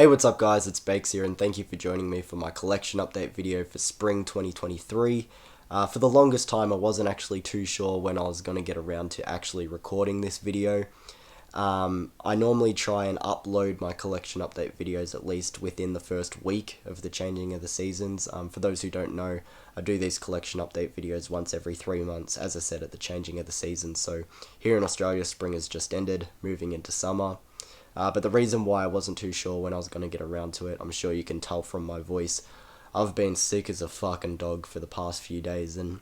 Hey, what's up guys, it's Bakes here and thank you for joining me for my collection update video for spring 2023. For the longest time I wasn't actually too sure when I was going to get around to actually recording this video. I normally try and upload my collection update videos at least within the first week of the changing of the seasons. For those who don't know, I do these collection update videos once every 3 months, as I said, at the changing of the seasons. So here in Australia, spring has just ended, moving into summer. But the reason why I wasn't too sure when I was going to get around to it, I'm sure you can tell from my voice, I've been sick as a fucking dog for the past few days, and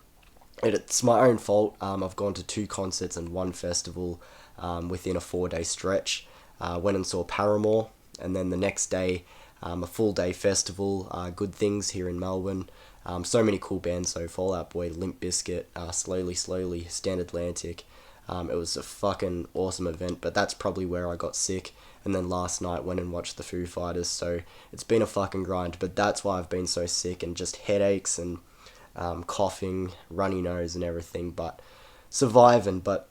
it's my own fault. I've gone to 2 concerts and 1 festival within a 4-day stretch. Went and saw Paramore, and then the next day, a full-day festival, Good Things here in Melbourne. So many cool bands, so Fall Out Boy, Limp Bizkit, Slowly Slowly, Stand Atlantic. It was a fucking awesome event, but that's probably where I got sick. And then last night went and watched the Foo Fighters, so it's been a fucking grind. But that's why I've been so sick and just headaches and coughing, runny nose and everything, but surviving. But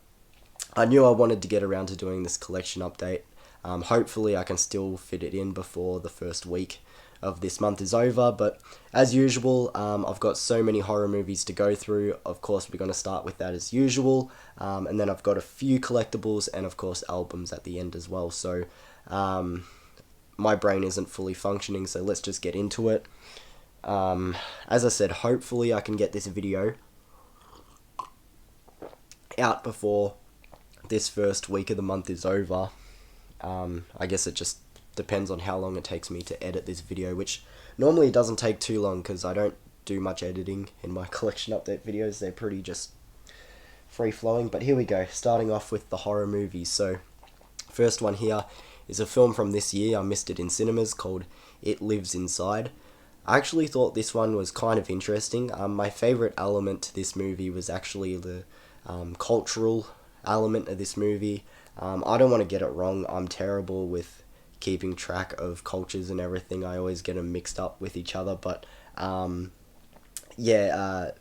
I knew I wanted to get around to doing this collection update. Hopefully I can still fit it in before the first week of this month is over, but as usual, I've got so many horror movies to go through. Of course, we're going to start with that as usual, and then I've got a few collectibles and of course albums at the end as well. So my brain isn't fully functioning, so let's just get into it. As I said, hopefully I can get this video out before this first week of the month is over. I guess it just depends on how long it takes me to edit this video, which normally doesn't take too long because I don't do much editing in my collection update videos. They're pretty just free flowing. But here we go, starting off with the horror movies. So first one here is a film from this year. I missed it in cinemas, called It Lives Inside. I actually thought this one was kind of interesting. My favourite element to this movie was actually the cultural element of this movie. I don't want to get it wrong, I'm terrible with keeping track of cultures and everything. I always get them mixed up with each other, but yeah,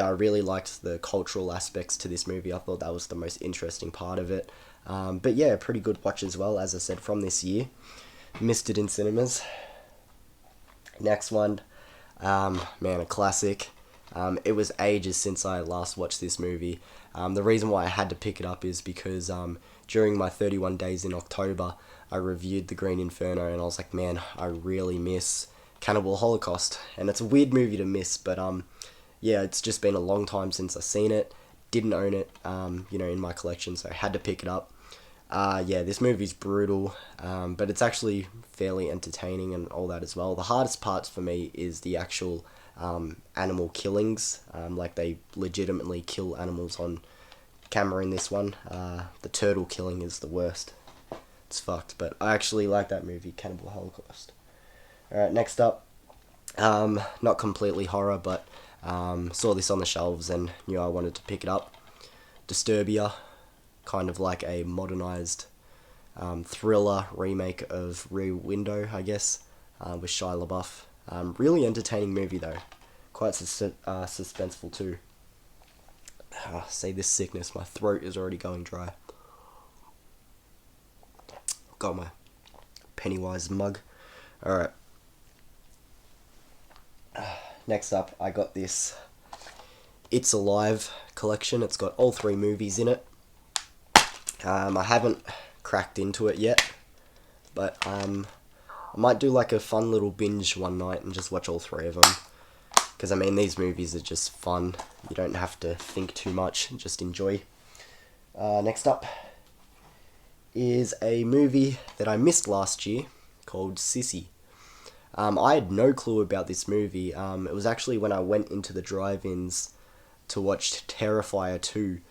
I really liked the cultural aspects to this movie. I thought that was the most interesting part of it. But yeah, pretty good watch as well, as I said, from this year. Missed it in cinemas. Next one, man, a classic. It was ages since I last watched this movie. The reason why I had to pick it up is because during my 31 days in October, I reviewed The Green Inferno, and I was like, man, I really miss Cannibal Holocaust. And it's a weird movie to miss, but yeah, it's just been a long time since I've seen it. Didn't own it, in my collection, so I had to pick it up. Yeah, this movie's brutal, but it's actually fairly entertaining and all that as well. The hardest parts for me is the actual animal killings. Like, they legitimately kill animals on camera in this one. The turtle killing is the worst. It's fucked, but I actually like that movie, Cannibal Holocaust. Alright, next up, not completely horror, but saw this on the shelves and knew I wanted to pick it up. Disturbia, kind of like a modernized thriller remake of Rear Window, I guess, with Shia LaBeouf. Really entertaining movie though, quite suspenseful too. Say this sickness, my throat is already going dry. Got my Pennywise mug. Alright. Next up, I got this It's Alive collection. It's got all 3 movies in it. I haven't cracked into it yet, but I might do like a fun little binge one night and just watch all 3 of them. Because I mean, these movies are just fun. You don't have to think too much, just enjoy. Next up is a movie that I missed last year called Sissy. I had no clue about this movie. It was actually when I went into the drive-ins to watch Terrifier 2.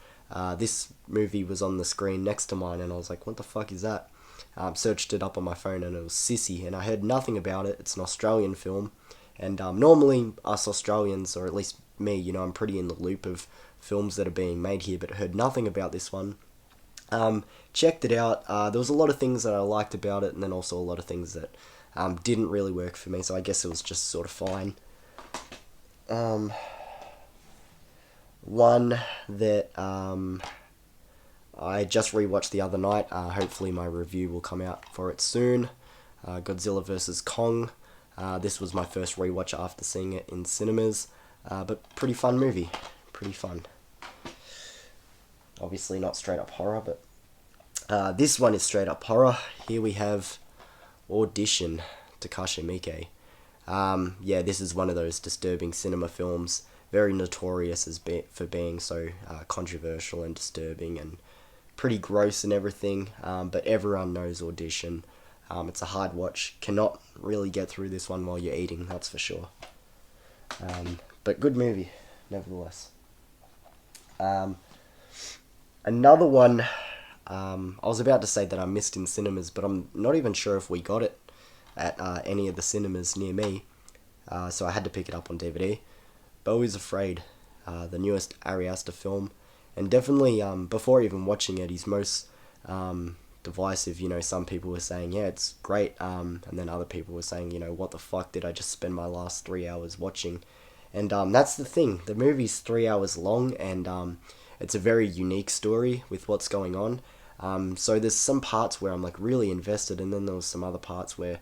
This movie was on the screen next to mine, and I was like, what the fuck is that? Searched it up on my phone, and it was Sissy, and I heard nothing about it. It's an Australian film, and normally us Australians, or at least me, I'm pretty in the loop of films that are being made here, but heard nothing about this one. Checked it out. There was a lot of things that I liked about it, and then also a lot of things that didn't really work for me, so I guess it was just sort of fine. One that I just rewatched the other night. Hopefully my review will come out for it soon. Godzilla vs. Kong. This was my first rewatch after seeing it in cinemas, but pretty fun movie. Pretty fun. Obviously not straight up horror, but this one is straight up horror. Here we have Audition, Takashi Miike. Yeah, this is one of those disturbing cinema films, very notorious for being so controversial and disturbing and pretty gross and everything, but everyone knows Audition. It's a hard watch. Cannot really get through this one while you're eating, that's for sure. But good movie, nevertheless. Another one, I was about to say that I missed in cinemas, but I'm not even sure if we got it at any of the cinemas near me, so I had to pick it up on DVD. Beau is Afraid, the newest Ari Aster film, and definitely before even watching it, his most divisive. You know, some people were saying, yeah, it's great, and then other people were saying, you know, what the fuck did I just spend my last 3 hours watching? And that's the thing, the movie's 3 hours long, and it's a very unique story with what's going on. So there's some parts where I'm like really invested, and then there was some other parts where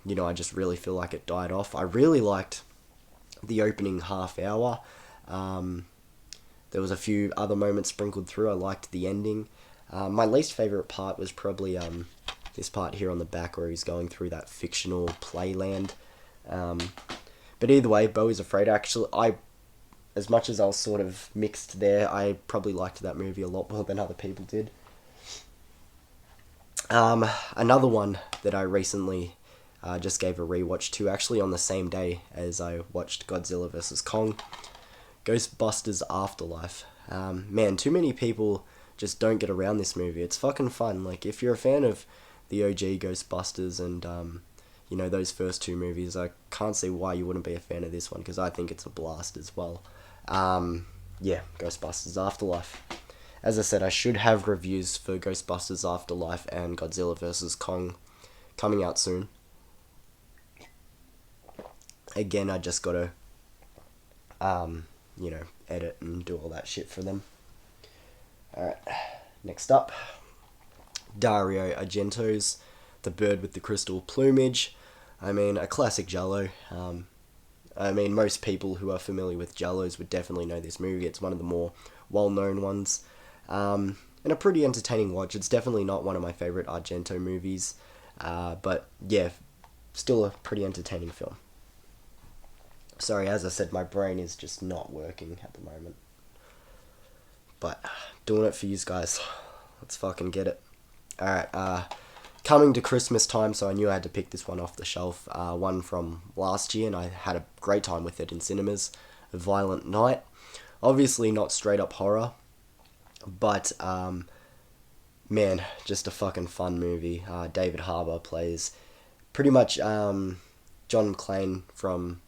you know, I just really feel like it died off. I really liked the opening half hour. There was a few other moments sprinkled through. I liked the ending. My least favourite part was probably this part here on the back where he's going through that fictional playland. But either way, Beau is Afraid. Actually, as much as I was sort of mixed there, I probably liked that movie a lot more than other people did. Another one that I recently just gave a rewatch to, actually on the same day as I watched Godzilla vs. Kong, Ghostbusters Afterlife. Man, too many people just don't get around this movie. It's fucking fun. Like, if you're a fan of the OG Ghostbusters and, you know, those first two movies, I can't see why you wouldn't be a fan of this one, because I think it's a blast as well. Yeah, Ghostbusters Afterlife. As I said, I should have reviews for Ghostbusters Afterlife and Godzilla vs. Kong coming out soon. Again, I just gotta, you know, edit and do all that shit for them. Alright, next up, Dario Argento's The Bird with the Crystal Plumage. I mean, a classic Giallo. I mean, most people who are familiar with Giallos would definitely know this movie. It's one of the more well-known ones. And a pretty entertaining watch. It's definitely not one of my favourite Argento movies. But, yeah, still a pretty entertaining film. Sorry, as I said, my brain is just not working at the moment. But, doing it for you guys. Let's fucking get it. Alright, coming to Christmas time, so I knew I had to pick this one off the shelf. One from last year, and I had a great time with it in cinemas. A Violent Night. Obviously not straight up horror, but, man, just a fucking fun movie. David Harbour plays pretty much John McClane from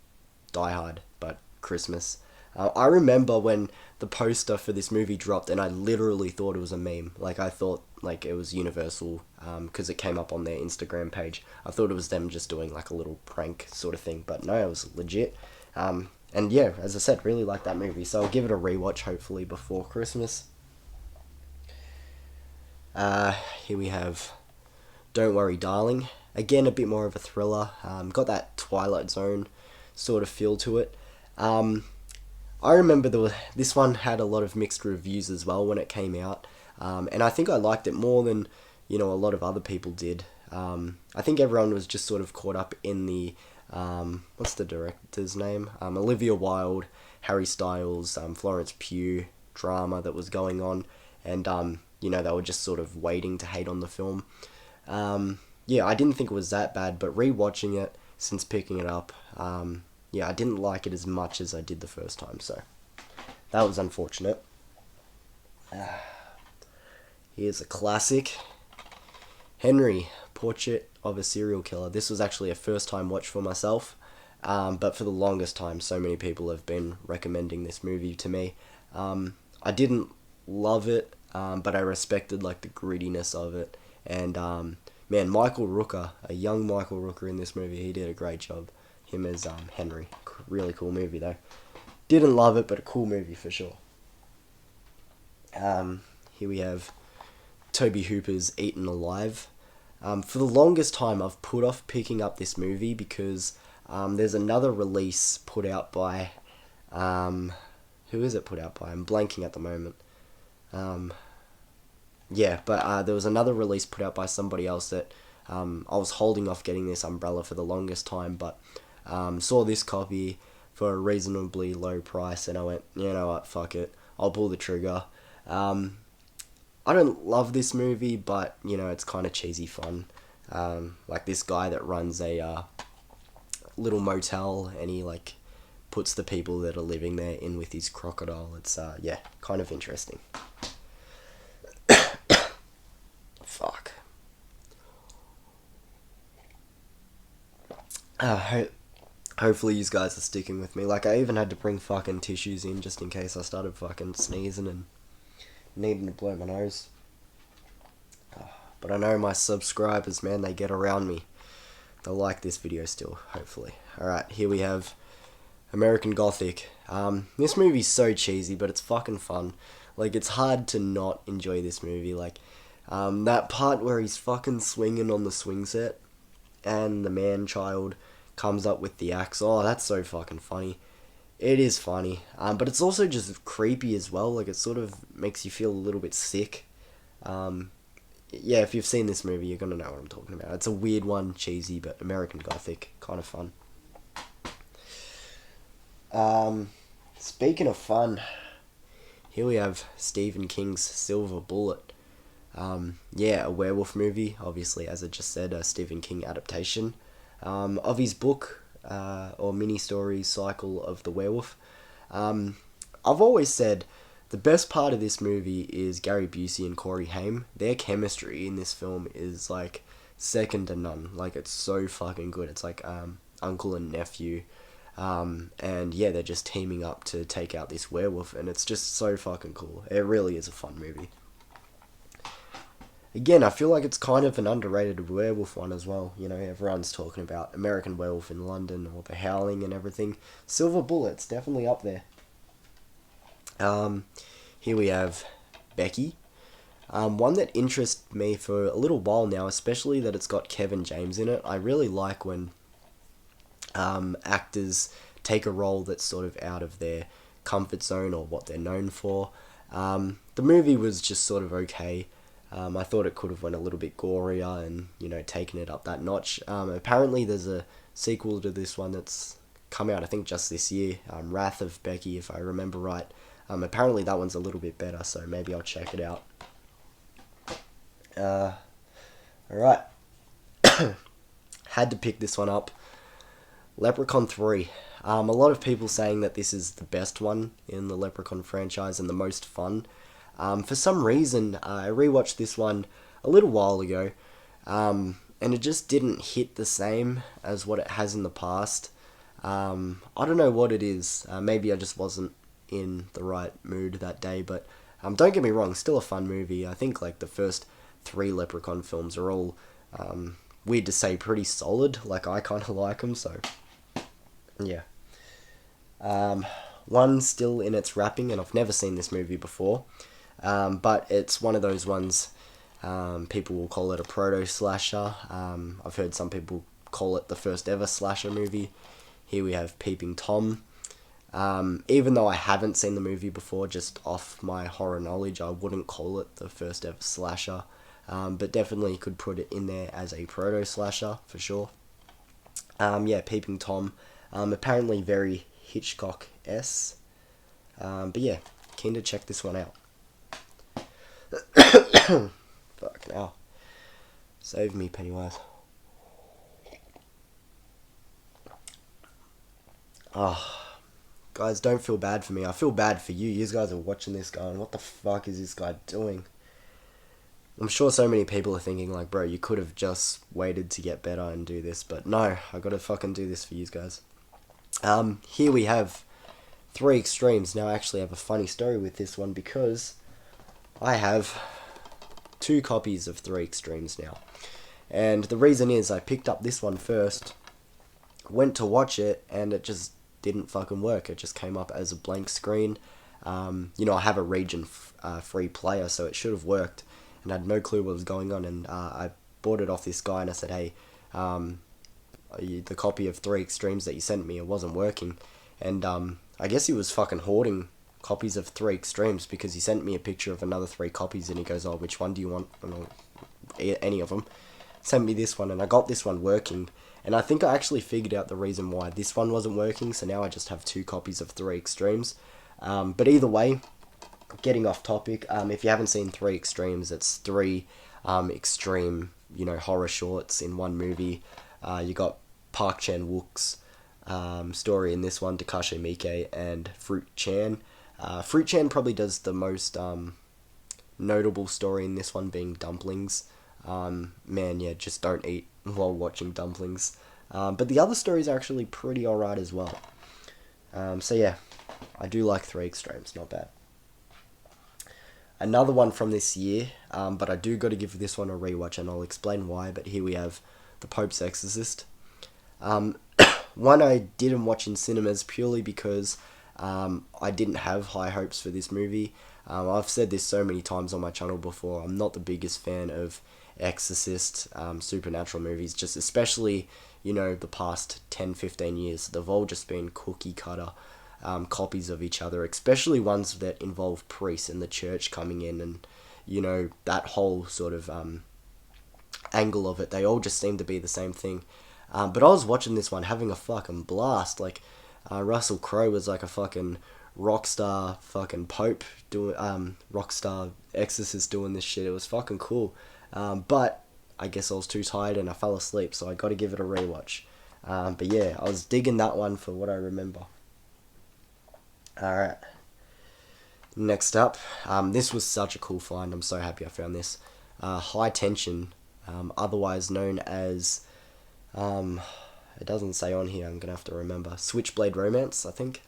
Die Hard, but Christmas. I remember when the poster for this movie dropped, and I literally thought it was a meme. Like, I thought like it was Universal, because it came up on their Instagram page. I thought it was them just doing like a little prank sort of thing, but no, it was legit. And yeah, as I said, really like that movie, so I'll give it a rewatch hopefully before Christmas. Here we have Don't Worry Darling. Again, a bit more of a thriller. Got that Twilight Zone sort of feel to it. I remember this one had a lot of mixed reviews as well when it came out, and I think I liked it more than, you know, a lot of other people did. I think everyone was just sort of caught up in the, what's the director's name? Olivia Wilde, Harry Styles, Florence Pugh drama that was going on, and you know, they were just sort of waiting to hate on the film. Yeah, I didn't think it was that bad, but rewatching it since picking it up, yeah, I didn't like it as much as I did the first time, so that was unfortunate. Here's a classic. Henry, Portrait of a Serial Killer. This was actually a first time watch for myself, but for the longest time, so many people have been recommending this movie to me. I didn't love it, but I respected like the grittiness of it, and man, Michael Rooker, a young Michael Rooker in this movie, he did a great job. Him as Henry. Really cool movie though. Didn't love it, but a cool movie for sure. Here we have Toby Hooper's Eaten Alive. For the longest time, I've put off picking up this movie because there's another release put out by... who is it put out by? I'm blanking at the moment. Yeah, but there was another release put out by somebody else that I was holding off getting this Umbrella for the longest time, but saw this copy for a reasonably low price, and I went, you know what, fuck it, I'll pull the trigger. I don't love this movie, but, you know, it's kind of cheesy fun. Like this guy that runs a little motel, and he, like, puts the people that are living there in with his crocodile. It's, yeah, kind of interesting. Fuck. Hopefully you guys are sticking with me. Like, I even had to bring fucking tissues in just in case I started fucking sneezing and needing to blow my nose. But I know my subscribers, man, they get around me. They'll like this video still, hopefully. Alright, here we have American Gothic. This movie's so cheesy, but it's fucking fun. Like, it's hard to not enjoy this movie. Like, that part where he's fucking swinging on the swing set and the man-child comes up with the axe. Oh, that's so fucking funny. It is funny. But it's also just creepy as well. Like, it sort of makes you feel a little bit sick. Yeah, if you've seen this movie, you're gonna know what I'm talking about. It's a weird one, cheesy, but American Gothic, kind of fun. Speaking of fun, here we have Stephen King's Silver Bullet. Yeah, a werewolf movie, obviously, as I just said, a Stephen King adaptation of his book, or mini-story cycle of the werewolf. I've always said the best part of this movie is Gary Busey and Corey Haim. Their chemistry in this film is, like, second to none. Like, it's so fucking good. It's like uncle and nephew. And yeah, they're just teaming up to take out this werewolf, and it's just so fucking cool. It really is a fun movie. Again, I feel like it's kind of an underrated werewolf one as well. You know, everyone's talking about American Werewolf in London or The Howling and everything. Silver Bullet's definitely up there. Here we have Becky. One that interests me for a little while now, especially that it's got Kevin James in it. I really like when actors take a role that's sort of out of their comfort zone or what they're known for. The movie was just sort of okay. I thought it could have went a little bit gorier and, you know, taken it up that notch. Apparently there's a sequel to this one that's come out, I think, just this year. Wrath of Becky, if I remember right. Apparently that one's a little bit better, so maybe I'll check it out. Alright. Had to pick this one up. Leprechaun 3. A lot of people saying that this is the best one in the Leprechaun franchise and the most fun. For some reason, I rewatched this one a little while ago, and it just didn't hit the same as what it has in the past. I don't know what it is. Maybe I just wasn't in the right mood that day, but don't get me wrong, still a fun movie. I think, like, the first 3 Leprechaun films are all, weird to say, pretty solid. Like, I kind of like them, so yeah. One still in its wrapping, and I've never seen this movie before. But it's one of those ones, people will call it a proto-slasher. I've heard some people call it the first ever slasher movie. Here we have Peeping Tom. Even though I haven't seen the movie before, just off my horror knowledge, I wouldn't call it the first ever slasher. But definitely could put it in there as a proto-slasher, for sure. Yeah, Peeping Tom. Apparently very Hitchcock-esque. But yeah, keen to check this one out. Fucking hell. Save me, Pennywise. Oh, guys, don't feel bad for me. I feel bad for you. You guys are watching this going, what the fuck is this guy doing? I'm sure so many people are thinking, like, bro, you could have just waited to get better and do this, but no, I gotta fucking do this for you guys. Here we have 3 Extremes. Now, I actually have a funny story with this one because I have 2 copies of 3 Extremes now. And the reason is I picked up this one first, went to watch it, and it just didn't fucking work. It just came up as a blank screen. You know, I have a region free player, so it should have worked, and I had no clue what was going on, and I bought it off this guy, and I said, hey, the copy of Three Extremes that you sent me, it wasn't working. And I guess he was fucking hoarding copies of Three Extremes, because he sent me a picture of another 3 copies, and he goes, oh, which one do you want? And any of them. Sent me this one, and I got this one working. And I think I actually figured out the reason why this one wasn't working, so now I just have 2 copies of Three Extremes. But either way, getting off topic, if you haven't seen Three Extremes, it's 3 extreme, horror shorts in one movie. You got Park Chan-wook's story in this one, Takashi Miike, and Fruit Chan. Fruit Chan probably does the most notable story in this one, being dumplings. Man, yeah, just don't eat while watching dumplings. But the other stories are actually pretty alright as well. So yeah, I do like Three Extremes, not bad. Another one from this year, but I do got to give this one a rewatch, and I'll explain why. But here we have The Pope's Exorcist. One I didn't watch in cinemas purely because I didn't have high hopes for this movie. I've said this so many times on my channel before. I'm not the biggest fan of Exorcist, supernatural movies, just especially, the past 10-15 years. They've all just been cookie cutter copies of each other, especially ones that involve priests in the church coming in, and, that whole sort of angle of it. They all just seem to be the same thing. But I was watching this one having a fucking blast. Like, Russell Crowe was like a fucking rock star fucking pope doing rock star exorcist doing this shit. It was fucking cool. But I guess I was too tired and I fell asleep, so I got to give it a rewatch. But yeah, I was digging that one for what I remember. Alright. Next up, this was such a cool find. I'm so happy I found this. High Tension, otherwise known as, it doesn't say on here, I'm going to have to remember, Switchblade Romance, I think.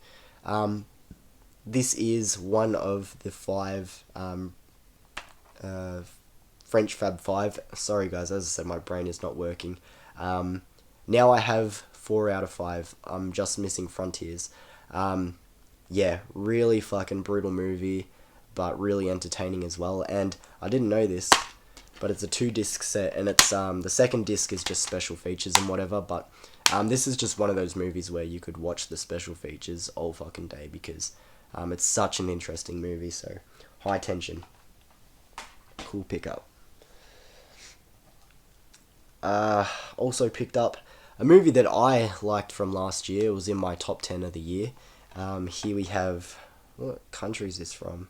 This is one of the 5 French Fab 5. Sorry guys, as I said, my brain is not working. Now I have 4 out of 5. I'm just missing Frontiers. Yeah, really fucking brutal movie, but really entertaining as well. And I didn't know this, but it's a 2-disc set, and it's the second disc is just special features and whatever. But this is just one of those movies where you could watch the special features all fucking day, because it's such an interesting movie. So, High Tension, cool pickup. Also picked up a movie that I liked from last year. It was in my top 10 of the year. Here we have, what country is this from?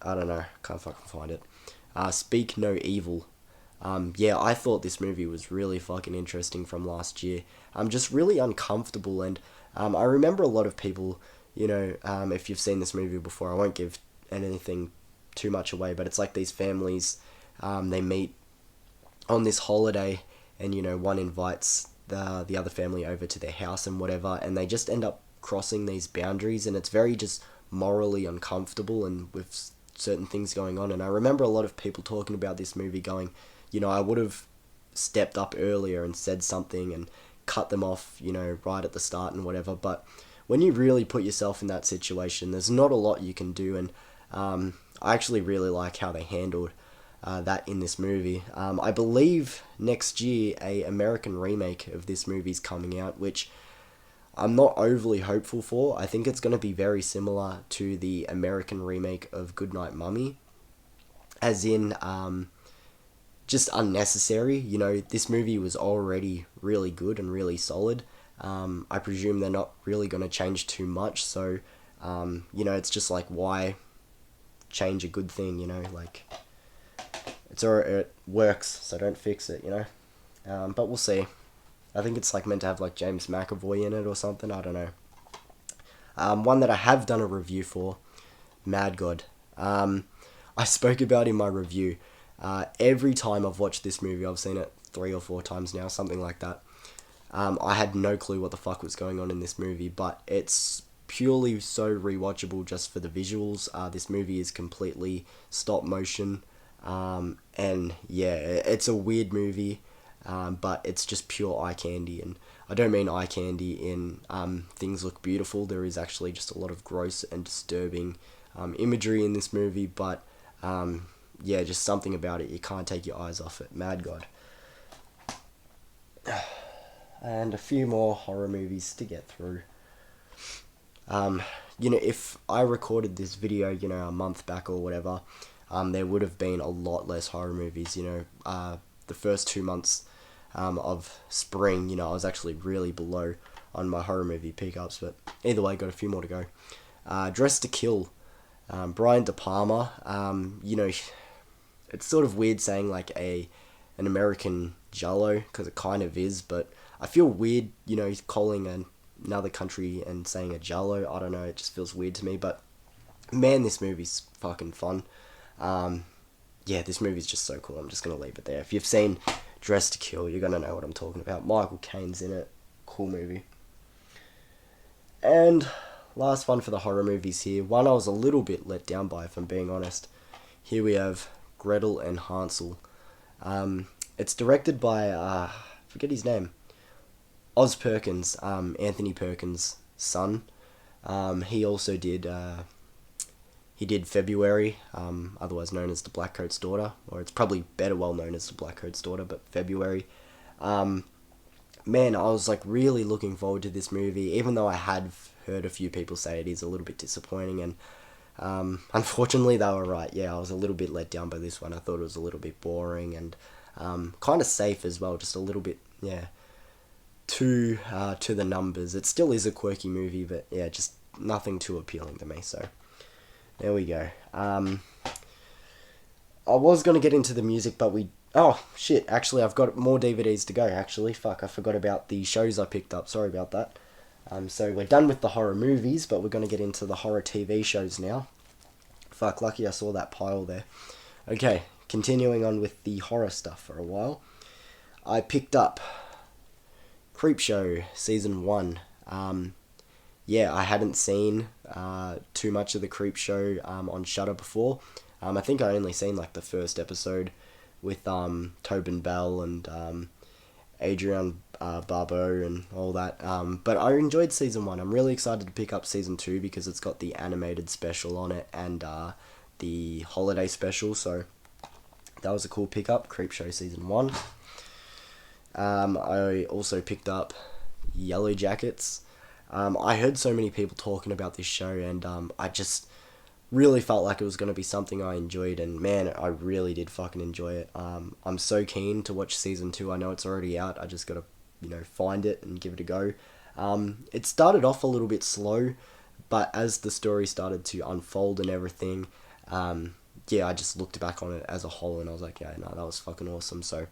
I don't know, can't fucking find it. Speak No Evil. Yeah, I thought this movie was really fucking interesting from last year. Just really uncomfortable, and I remember a lot of people, if you've seen this movie before, I won't give anything too much away, but it's like these families, they meet on this holiday, and one invites the other family over to their house and whatever, and they just end up crossing these boundaries, and it's very just morally uncomfortable and with certain things going on. And I remember a lot of people talking about this movie going, I would have stepped up earlier and said something and cut them off, right at the start and whatever. But when you really put yourself in that situation, there's not a lot you can do, and I actually really like how they handled that in this movie. I believe next year a American remake of this movie is coming out, which I'm not overly hopeful for. I think it's going to be very similar to the American remake of Goodnight Mummy, as in just unnecessary. This movie was already really good and really solid. I presume they're not really going to change too much, so it's just like, why change a good thing? Like, it works, so don't fix it, but we'll see. I think it's like meant to have like James McAvoy in it or something, I don't know. One that I have done a review for, Mad God. I spoke about in my review, every time I've watched this movie, I've seen it 3 or 4 times now, something like that. I had no clue what the fuck was going on in this movie, but it's purely so rewatchable just for the visuals. This movie is completely stop motion. And yeah, it's a weird movie, but it's just pure eye candy. And I don't mean eye candy in things look beautiful. There is actually just a lot of gross and disturbing imagery in this movie, but yeah, just something about it. You can't take your eyes off it. Mad God. And a few more horror movies to get through. If I recorded this video, a month back or whatever, there would have been a lot less horror movies. The first 2 months of spring, I was actually really below on my horror movie pickups, but either way, got a few more to go. Dressed to Kill, Brian De Palma. It's sort of weird saying like an American Giallo, because it kind of is, but I feel weird, calling another country and saying a Giallo. I don't know, it just feels weird to me, but man, this movie's fucking fun. This movie's just so cool. I'm just gonna leave it there. If you've seen Dressed to Kill, you're gonna know what I'm talking about. Michael Caine's in it. Cool movie. And last one for the horror movies here. One I was a little bit let down by, if I'm being honest. Here we have Gretel and Hansel. It's directed by, forget his name, Oz Perkins, Anthony Perkins' son. He also did February, otherwise known as The Blackcoat's Daughter, or it's probably better well known as The Blackcoat's Daughter, but February. Man, I was like really looking forward to this movie, even though I had heard a few people say it is a little bit disappointing, and unfortunately they were right. Yeah, I was a little bit let down by this one. I thought it was a little bit boring and kind of safe as well, just a little bit, to the numbers. It still is a quirky movie, but yeah, just nothing too appealing to me, so there we go. I was going to get into the music, but oh, shit, actually, I've got more DVDs to go, actually. Fuck, I forgot about the shows I picked up. Sorry about that. So we're done with the horror movies, but we're going to get into the horror TV shows now. Fuck, lucky I saw that pile there. Okay, continuing on with the horror stuff for a while. I picked up Creepshow Season 1. I hadn't seen too much of the Creepshow on Shudder before. I think I only seen like the first episode with Tobin Bell and Adrienne Barbeau and all that. But I enjoyed Season 1. I'm really excited to pick up Season 2 because it's got the animated special on it and the holiday special, so that was a cool pickup, Creepshow Season 1. I also picked up Yellow Jackets. I heard so many people talking about this show, and I just really felt like it was going to be something I enjoyed, and man, I really did fucking enjoy it. I'm so keen to watch Season 2. I know it's already out. I just got to, find it and give it a go. It started off a little bit slow, but as the story started to unfold and everything, I just looked back on it as a whole, and I was like, yeah, no, that was fucking awesome. So,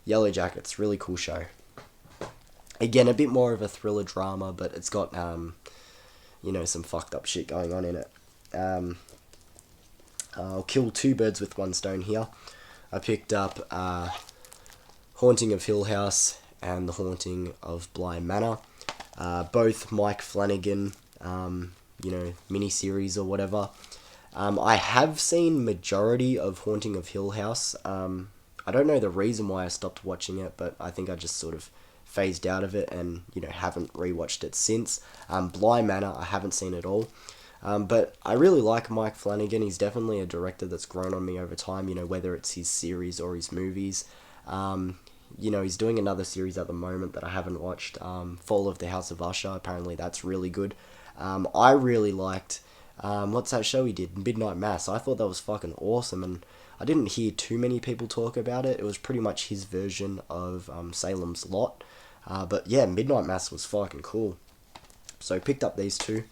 Yellow Jackets, really cool show. Again, a bit more of a thriller drama, but it's got, some fucked up shit going on in it. I'll kill two birds with one stone here. I picked up Haunting of Hill House and The Haunting of Bly Manor. Both Mike Flanagan, miniseries or whatever. I have seen majority of Haunting of Hill House. I don't know the reason why I stopped watching it, but I think I just sort of phased out of it and, haven't rewatched it since. Bly Manor, I haven't seen at all. But I really like Mike Flanagan. He's definitely a director that's grown on me over time, whether it's his series or his movies. He's doing another series at the moment that I haven't watched, Fall of the House of Usher. Apparently that's really good. I really liked, what's that show he did? Midnight Mass. I thought that was fucking awesome, and I didn't hear too many people talk about it. It was pretty much his version of Salem's Lot. But yeah, Midnight Mass was fucking cool. So I picked up these two.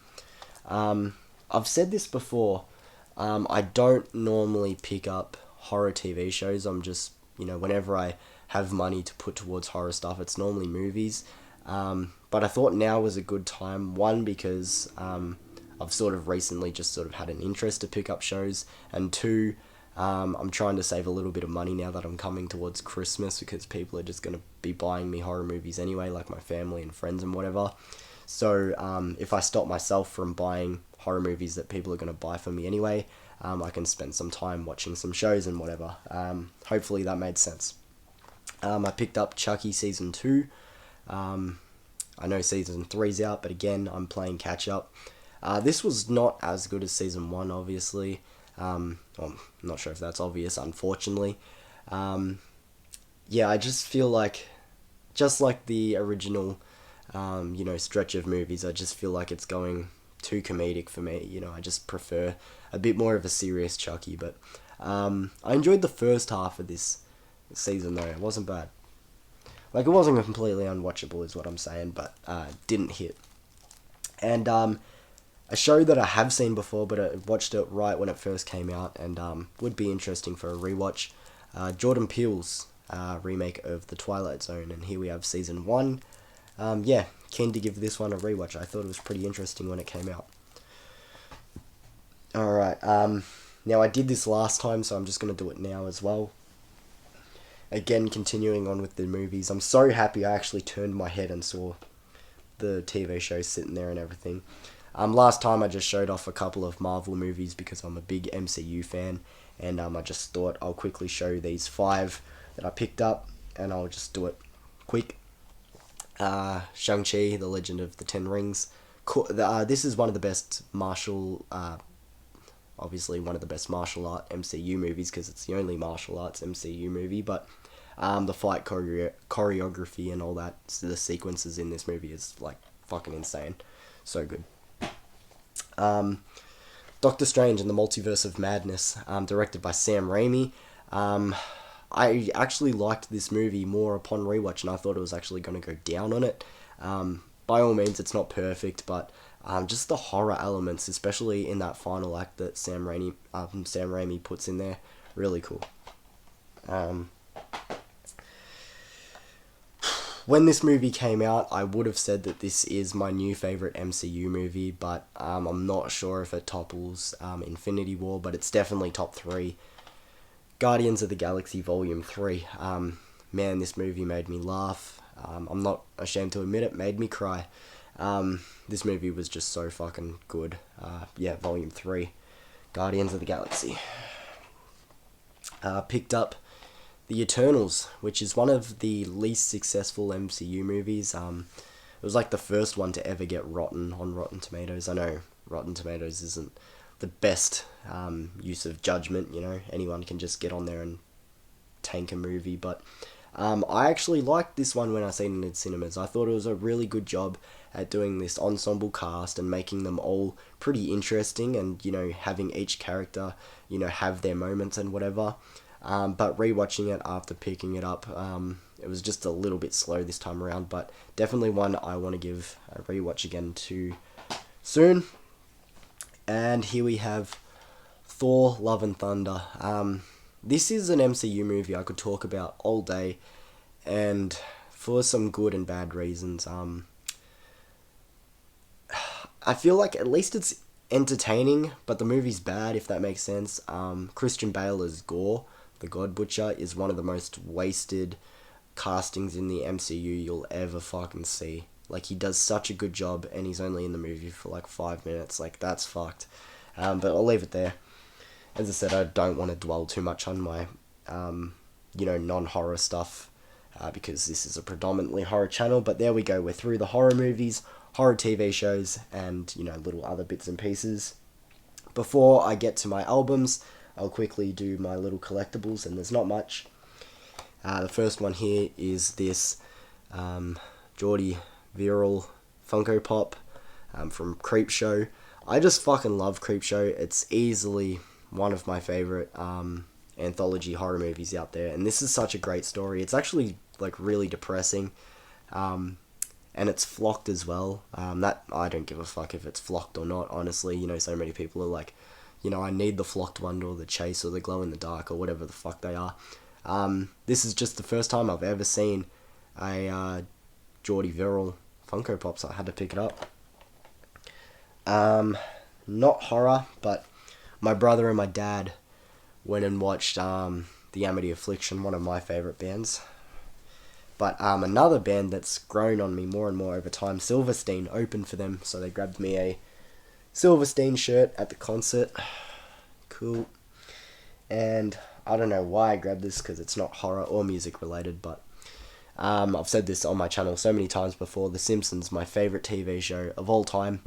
I've said this before, I don't normally pick up horror TV shows. I'm just, whenever I have money to put towards horror stuff, it's normally movies. But I thought now was a good time, one, because I've sort of recently just sort of had an interest to pick up shows, and two, I'm trying to save a little bit of money now that I'm coming towards Christmas, because people are just going to be buying me horror movies anyway, like my family and friends and whatever. So if I stop myself from buying horror movies that people are going to buy for me anyway, I can spend some time watching some shows and whatever. Hopefully that made sense. I picked up Chucky Season 2. I know Season 3's out, but again, I'm playing catch up. This was not as good as Season 1, obviously. Well, I'm not sure if that's obvious, unfortunately. Yeah, I just feel like, just like the original, stretch of movies, I just feel like it's going too comedic for me. I just prefer a bit more of a serious Chucky. But I enjoyed the first half of this season though. It wasn't bad. Like, it wasn't completely unwatchable, is what I'm saying, but didn't hit. And a show that I have seen before, but I watched it right when it first came out, and would be interesting for a rewatch. Jordan Peele's remake of The Twilight Zone, and here we have season 1. Yeah, keen to give this one a rewatch. I thought it was pretty interesting when it came out. Alright, now I did this last time, so I'm just going to do it now as well. Again, continuing on with the movies, I'm so happy I actually turned my head and saw the TV show sitting there and everything. Last time I just showed off a couple of Marvel movies because I'm a big MCU fan, and I just thought I'll quickly show these 5 that I picked up, and I'll just do it quick. Shang-Chi, The Legend of the Ten Rings. This is one of the best obviously one of the best martial art MCU movies because it's the only martial arts MCU movie, but the fight choreography and all that, the sequences in this movie is like fucking insane. So good. Doctor Strange and the Multiverse of Madness, directed by Sam Raimi. I actually liked this movie more upon rewatch, and I thought it was actually going to go down on it. By all means, it's not perfect, but just the horror elements, especially in that final act that Sam Raimi puts in there, really cool. When this movie came out, I would have said that this is my new favourite MCU movie, but I'm not sure if it topples Infinity War, but it's definitely top 3. Guardians of the Galaxy Volume 3. Man, this movie made me laugh. I'm not ashamed to admit it, made me cry. This movie was just so fucking good. Yeah, Volume 3. Guardians of the Galaxy. Picked up The Eternals, which is one of the least successful MCU movies. It was like the first one to ever get rotten on Rotten Tomatoes. I know Rotten Tomatoes isn't the best use of judgment, anyone can just get on there and tank a movie, but I actually liked this one when I seen it in cinemas. I thought it was a really good job at doing this ensemble cast and making them all pretty interesting, and having each character have their moments and whatever. But rewatching it after picking it up, it was just a little bit slow this time around, but definitely one I want to give a rewatch again to soon. And here we have Thor: Love and Thunder. This is an MCU movie I could talk about all day, and for some good and bad reasons. I feel like at least it's entertaining, but the movie's bad, if that makes sense. Christian Bale as Gore, the God Butcher, is one of the most wasted castings in the MCU you'll ever fucking see. Like, he does such a good job, and he's only in the movie for like 5 minutes. Like, that's fucked. But I'll leave it there. As I said, I don't want to dwell too much on my, non-horror stuff, because this is a predominantly horror channel. But there we go. We're through the horror movies, horror TV shows, and, little other bits and pieces. Before I get to my albums, I'll quickly do my little collectibles, and there's not much. The first one here is this Geordie Viral Funko Pop from Creepshow. I just fucking love Creepshow. It's easily one of my favourite anthology horror movies out there, and this is such a great story. It's actually like really depressing, and it's flocked as well. That I don't give a fuck if it's flocked or not, honestly. So many people are like, I need the flocked one or the chase or the glow in the dark or whatever the fuck they are. This is just the first time I've ever seen a Geordie Viral Funko Pop, so I had to pick it up. Not horror, but my brother and my dad went and watched The Amity Affliction, one of my favourite bands. But another band that's grown on me more and more over time, Silverstein, opened for them, so they grabbed me a Silverstein shirt at the concert. Cool. And I don't know why I grabbed this, because it's not horror or music related, but I've said this on my channel so many times before. The Simpsons, my favourite TV show of all time,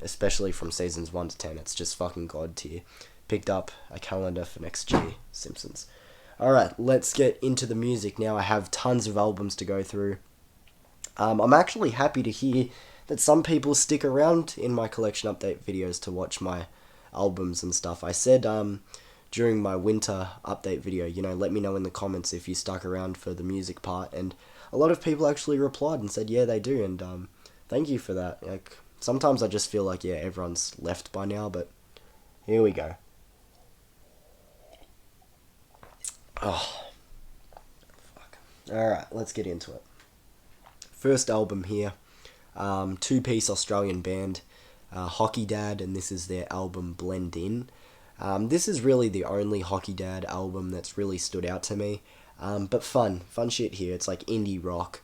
especially from seasons 1 to 10. It's just fucking god tier. picked up a calendar for next year, Simpsons. Alright, let's get into the music now. I have tons of albums to go through. I'm actually happy to hear that some people stick around in my collection update videos to watch my albums and stuff. I said during my winter update video, let me know in the comments if you stuck around for the music part, and a lot of people actually replied and said yeah they do, and thank you for that. Like, sometimes I just feel like everyone's left by now, but here we go. Oh, fuck. Alright, let's get into it. First album here, two-piece Australian band, Hockey Dad, and this is their album Blend In. This is really the only Hockey Dad album that's really stood out to me, but fun shit here. It's like indie rock.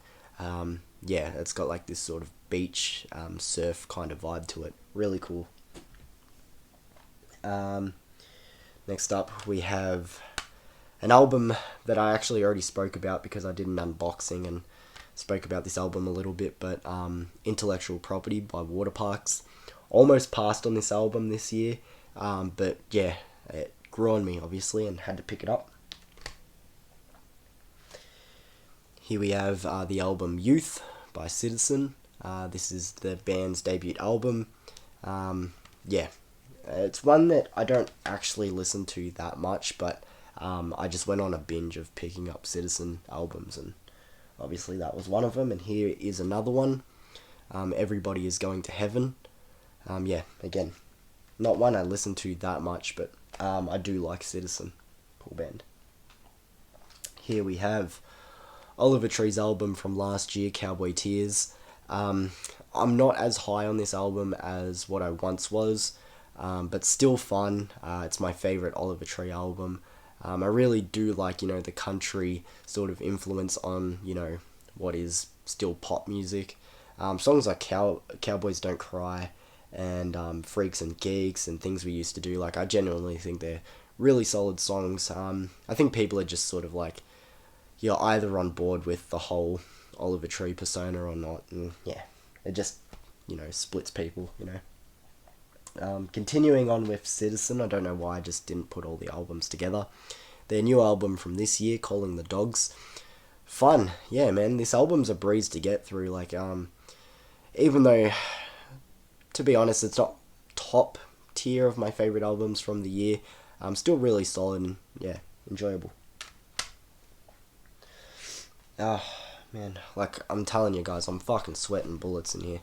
It's got like this sort of beach surf kind of vibe to it. Really cool. Next up we have an album that I actually already spoke about because I did an unboxing and spoke about this album a little bit, but Intellectual Property by Waterparks. Almost passed on this album this year, but yeah, it grew on me obviously and had to pick it up. Here we have the album Youth by Citizen. This is the band's debut album. It's one that I don't actually listen to that much, but I just went on a binge of picking up Citizen albums, and obviously that was one of them, and here is another one. Everybody is Going to Heaven. Again, not one I listen to that much, but I do like Citizen. Cool band. Here we have Oliver Tree's album from last year, Cowboy Tears. I'm not as high on this album as what I once was, but still fun. It's my favourite Oliver Tree album. I really do like, the country sort of influence on, what is still pop music. Songs like Cowboys Don't Cry and Freaks and Geeks and Things We Used to Do, like, I genuinely think they're really solid songs. I think people are just sort of like, you're either on board with the whole Oliver Tree persona or not, and it just, splits people, Continuing on with Citizen, I don't know why I just didn't put all the albums together. Their new album from this year, Calling the Dogs. Fun, yeah, man. This album's a breeze to get through. Like, even though, to be honest, it's not top tier of my favorite albums from the year, still really solid and enjoyable. Oh man, like, I'm telling you guys, I'm fucking sweating bullets in here.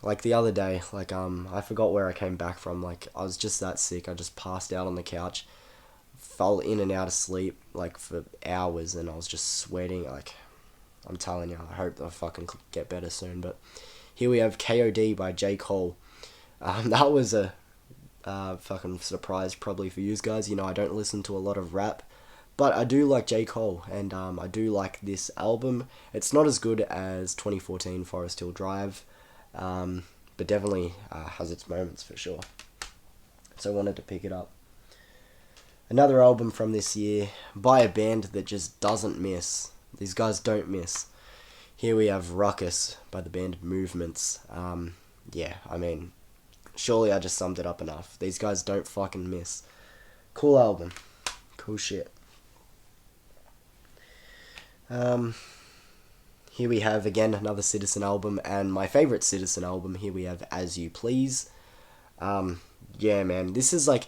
Like, the other day, like, I forgot where I came back from. Like, I was just that sick. I just passed out on the couch, fell in and out of sleep, like, for hours, and I was just sweating. Like, I'm telling you, I hope I fucking get better soon. But here we have KOD by J. Cole. That was a fucking surprise probably for you guys. I don't listen to a lot of rap, but I do like J. Cole, and I do like this album. It's not as good as 2014 Forest Hill Drive, but definitely has its moments for sure. So I wanted to pick it up. Another album from this year by a band that just doesn't miss. These guys don't miss. Here we have Ruckus by the band Movements. Surely I just summed it up enough. These guys don't fucking miss. Cool album. Cool shit. Here we have, again, another Citizen album, and my favourite Citizen album, here we have As You Please. Man, this is like,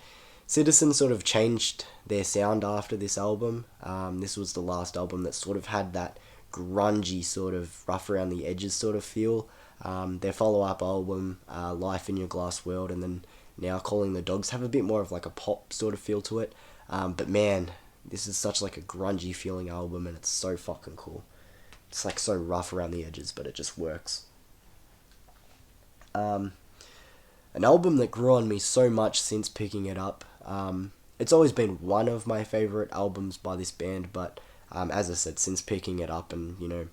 Citizen sort of changed their sound after this album. This was the last album that sort of had that grungy sort of rough around the edges sort of feel. Their follow-up album, Life in Your Glass World, and then now Calling the Dogs have a bit more of like a pop sort of feel to it. But man, this is such like a grungy feeling album, and it's so fucking cool. It's like so rough around the edges, but it just works. An album that grew on me so much since picking it up. It's always been one of my favourite albums by this band, but as I said, since picking it up and,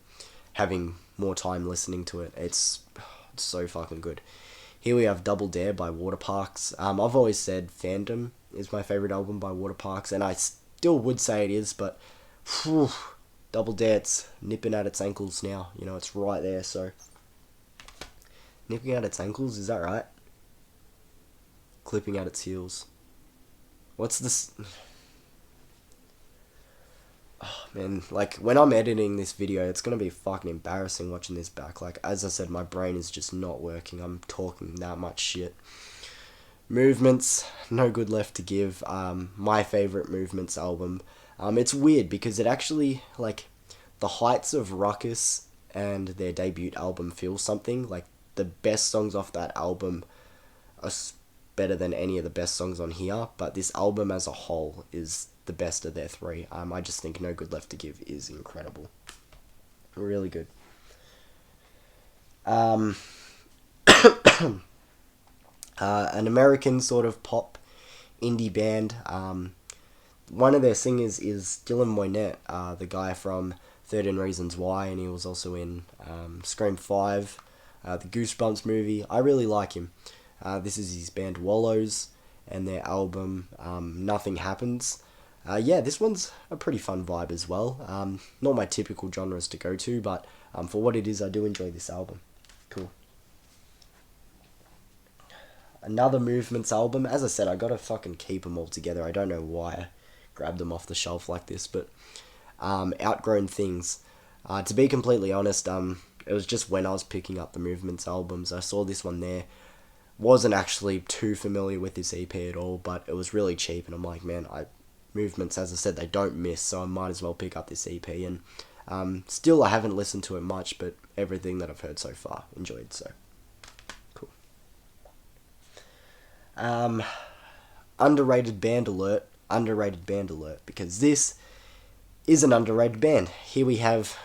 having more time listening to it, it's so fucking good. Here we have Double Dare by Waterparks. I've always said Fandom is my favourite album by Waterparks, and I still would say it is, but Double Dare, it's nipping at its ankles now. It's right there, so. Nipping at its ankles, is that right? clipping at its heels. What's this? Oh, man, like, when I'm editing this video, it's gonna be fucking embarrassing watching this back. Like, as I said, my brain is just not working. I'm talking that much shit. Movements, no good left to give. My favorite Movements album. It's weird because it actually, like, the heights of Ruckus and their debut album feel something. Like, the best songs off that album are better than any of the best songs on here, but this album as a whole is the best of their three. I just think No Good Left to Give is incredible. Really good. An American sort of pop indie band. One of their singers is Dylan Moynette, the guy from 13 Reasons Why, and he was also in Scream 5, the Goosebumps movie. I really like him. This is his band Wallows, and their album Nothing Happens. Yeah, this one's a pretty fun vibe as well. Not my typical genres to go to, but for what it is, I do enjoy this album. Cool. Another Movements album. As I said, I gotta fucking keep them all together. I don't know why I grabbed them off the shelf like this, but Outgrown Things. To be completely honest, it was just when I was picking up the Movements albums, I saw this one there. Wasn't actually too familiar with this EP at all, but it was really cheap, and I'm like, man, Movements, as I said, they don't miss, so I might as well pick up this EP. And still, I haven't listened to it much, but everything that I've heard so far, enjoyed. So cool. Underrated band alert, because this is an underrated band. Here we have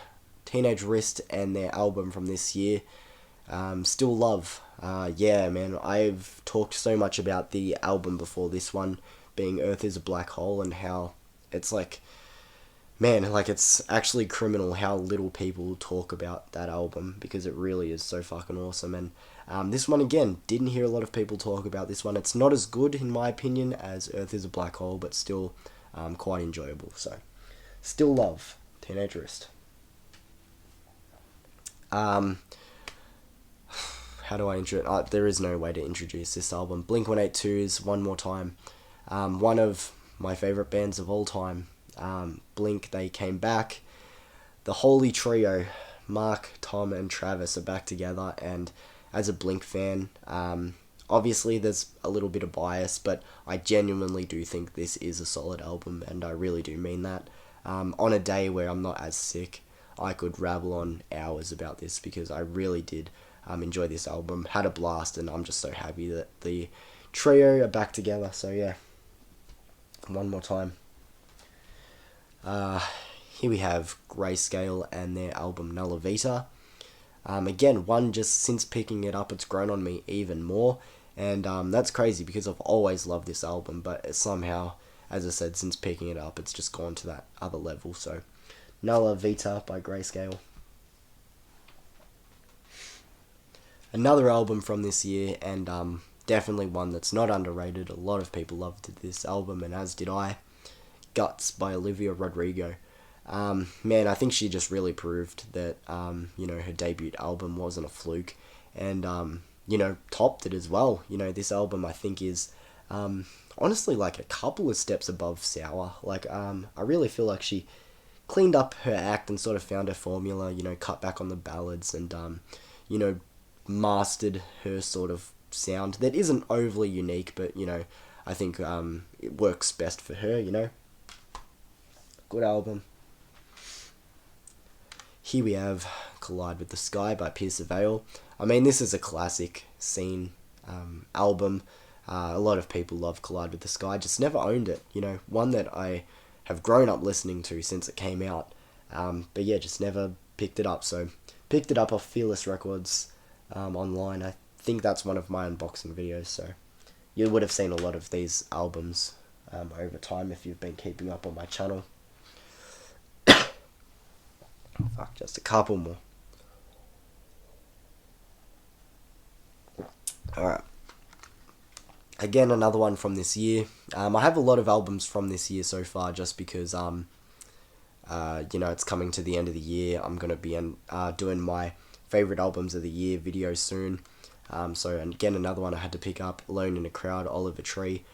Teenage Wrist and their album from this year, Still Love. Yeah, man, I've talked so much about the album before this one, being Earth is a Black Hole, and how it's like, man, like, it's actually criminal how little people talk about that album, because it really is so fucking awesome. And this one, again, didn't hear a lot of people talk about this one. It's not as good, in my opinion, as Earth is a Black Hole, but still quite enjoyable. So, Still Love, Teenage Wrist. How do I introduce? There is no way to introduce this album. Blink-182's One More Time. One of my favourite bands of all time. Blink, they came back. The Holy Trio, Mark, Tom, and Travis, are back together, and as a Blink fan, obviously there's a little bit of bias, but I genuinely do think this is a solid album, and I really do mean that. On a day where I'm not as sick, I could rabble on hours about this, because I really did enjoy this album, had a blast, and I'm just so happy that the trio are back together. So yeah, One More Time. Here we have Grayscale and their album Nulla Vita. Again, one just since picking it up, it's grown on me even more, and that's crazy because I've always loved this album, but somehow, as I said, since picking it up, it's just gone to that other level. So, Nulla Vita by Grayscale. Another album from this year, and definitely one that's not underrated. A lot of people loved this album, and as did I. Guts by Olivia Rodrigo. Man, I think she just really proved that, her debut album wasn't a fluke, and, topped it as well. This album, I think, is, honestly, like, a couple of steps above Sour. Like, I really feel like she cleaned up her act and sort of found her formula, cut back on the ballads, and, mastered her sort of sound that isn't overly unique, but, I think, it works best for her, Good album. Here we have Collide with the Sky by Pierce the Veil. I mean, this is a classic scene album. A lot of people love Collide with the Sky, just never owned it. One that I have grown up listening to since it came out. But yeah, just never picked it up. So, picked it up off Fearless Records online. I think that's one of my unboxing videos. So, you would have seen a lot of these albums over time if you've been keeping up on my channel. Fuck, just a couple more. Alright. Again, another one from this year. I have a lot of albums from this year so far, just because, it's coming to the end of the year. I'm going to be doing my favourite albums of the year video soon. So again, another one I had to pick up, Alone in a Crowd, Oliver Tree.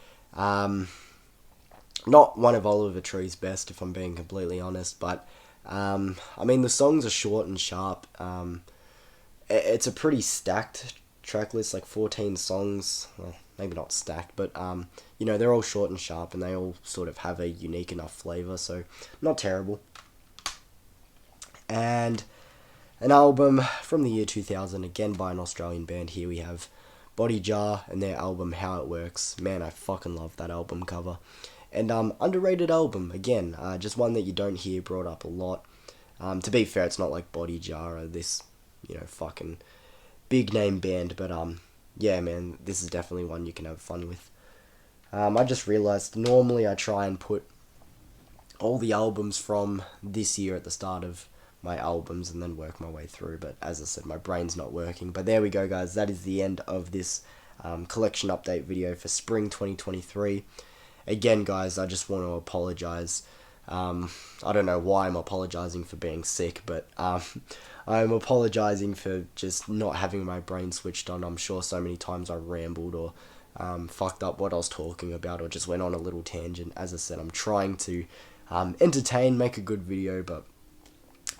Not one of Oliver Tree's best, if I'm being completely honest, but I mean, the songs are short and sharp. It's a pretty stacked track list, like 14 songs. Well, maybe not stacked, but you know, they're all short and sharp, and they all sort of have a unique enough flavor, so not terrible. And an album from the year 2000, again by an Australian band. Here we have Body Jar and their album How It Works. Man, I fucking love that album cover. And underrated album, again, just one that you don't hear brought up a lot. To be fair, it's not like Body Jar or this, you know, fucking big name band, but yeah, man, this is definitely one you can have fun with. I just realised, normally I try and put all the albums from this year at the start of my albums and then work my way through, but as I said, my brain's not working. But there we go, guys, that is the end of this collection update video for spring 2023. Again, guys, I just want to apologise. I don't know why I'm apologising for being sick, but I'm apologising for just not having my brain switched on. I'm sure so many times I rambled or fucked up what I was talking about, or just went on a little tangent. As I said, I'm trying to entertain, make a good video, but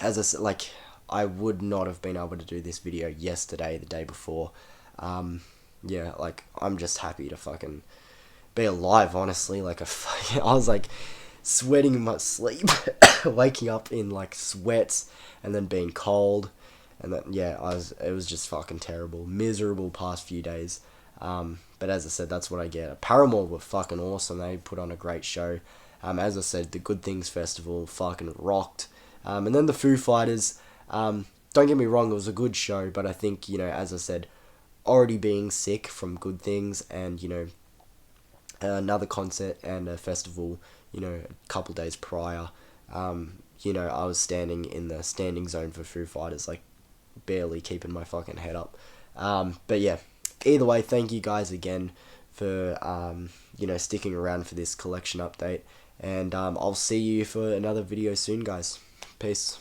as I said, like, I would not have been able to do this video yesterday, the day before. Yeah, like, I'm just happy to fucking be alive, honestly. Like, I was like sweating in my sleep, waking up in like sweats, and then being cold, and then yeah, it was just fucking terrible, miserable past few days. But as I said, that's what I get. Paramore were fucking awesome. They put on a great show. As I said, the Good Things Festival fucking rocked. And then the Foo Fighters. Don't get me wrong, it was a good show, but I think, you know, as I said, already being sick from Good Things and, you know, another concert and a festival, you know, a couple days prior, you know, I was standing in the standing zone for Foo Fighters, like, barely keeping my fucking head up. But yeah, either way, thank you guys again for, you know, sticking around for this collection update, and I'll see you for another video soon, guys. Peace.